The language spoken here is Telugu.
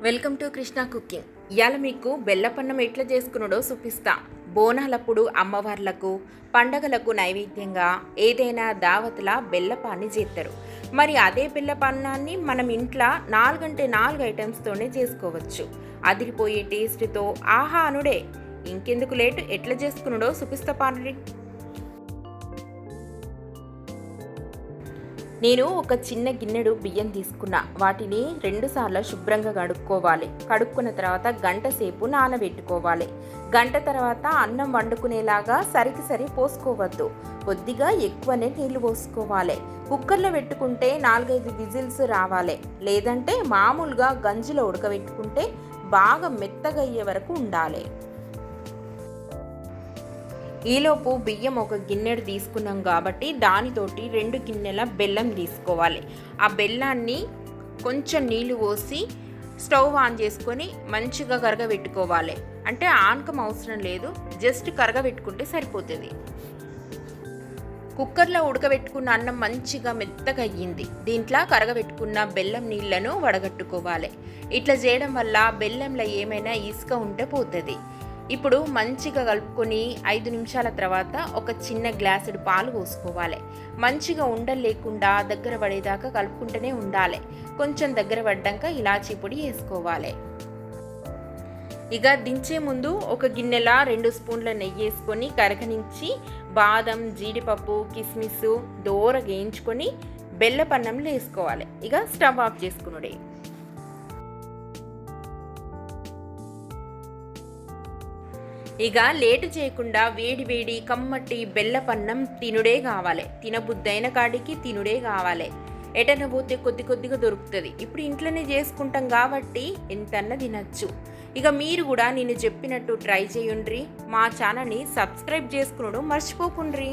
Welcome to Krishna cooking. ఇవాళ మీకు బెల్లపన్నం ఎట్లా చేసుకున్నాడో చూపిస్తా. బోనాలప్పుడు అమ్మవార్లకు పండగలకు నైవేద్యంగా ఏదైనా దావతుల బెల్లపాన్ని చేస్తారు. మరి అదే బెల్లపన్నాన్ని మనం ఇంట్లో 4 ఐటమ్స్తోనే చేసుకోవచ్చు. అదిరిపోయే టేస్ట్తో ఆహా అనుడే. ఇంకెందుకు లేటు, ఎట్లా చేసుకున్నాడో చూపిస్తా పాండ్రి. నేను ఒక చిన్న గిన్నెడు బియ్యం తీసుకున్నా. వాటిని 2 సార్లు శుభ్రంగా కడుక్కోవాలి. కడుక్కున్న తర్వాత గంట సేపు నానబెట్టుకోవాలి. గంట తర్వాత అన్నం వండుకునేలాగా సరి పోసుకోవద్దు. కొద్దిగా ఎక్కువనే నీళ్లు పోసుకోవాలి. కుక్కర్లో పెట్టుకుంటే 4-5 విజిల్స్ రావాలి. లేదంటే మామూలుగా గంజిలో ఉడకబెట్టుకుంటే బాగా మెత్తగా అయ్యే వరకు ఉండాలి. ఈలోపు బియ్యం ఒక గిన్నెడు తీసుకున్నాం కాబట్టి దానితోటి 2 గిన్నెల బెల్లం తీసుకోవాలి. ఆ బెల్లాన్ని కొంచెం నీళ్లు పోసి స్టవ్ ఆన్ చేసుకొని మంచిగా కరగబెట్టుకోవాలి. అంటే ఆనకం అవసరం లేదు, జస్ట్ కరగబెట్టుకుంటే సరిపోతుంది. కుక్కర్లో ఉడకబెట్టుకున్న అన్నం మంచిగా మెత్తగా అయ్యింది. దీంట్లో కరగబెట్టుకున్న బెల్లం నీళ్లను వడగట్టుకోవాలి. ఇట్లా చేయడం వల్ల బెల్లంలో ఏమైనా ఇసుక ఉంటే పోతుంది. ఇప్పుడు మంచిగా కలుపుకొని 5 నిమిషాల తర్వాత ఒక చిన్న గ్లాసుడు పాలు పోసుకోవాలి. మంచిగా ఉండలు లేకుండా దగ్గర పడేదాకా కలుపుకుంటూనే ఉండాలి. కొంచెం దగ్గర పడ్డాక ఇలాచీ పొడి వేసుకోవాలి. ఇక దించే ముందు ఒక గిన్నెల 2 స్పూన్ల నెయ్యి వేసుకొని కరగనించి బాదం, జీడిపప్పు, కిస్మిస్ దోరగా వేయించుకొని బెల్లపన్నంలో వేసుకోవాలి. ఇక స్టవ్ ఆఫ్ చేసుకున్నాడే. ఇక లేటు చేయకుండా వేడి వేడి కమ్మటి బెల్లపన్నం తినుడే కావాలి. తినబుద్దైన కాడికి తినుడే కావాలి. ఎటన పోతే కొద్దిగా దొరుకుతుంది. ఇప్పుడు ఇంట్లోనే చేసుకుంటాం కాబట్టి ఎంతన్నా తినచ్చు. ఇక మీరు కూడా నేను చెప్పినట్టు ట్రై చేయండి. మా ఛానల్ని సబ్స్క్రైబ్ చేసుకున్నాడు మర్చిపోకుండ్రి.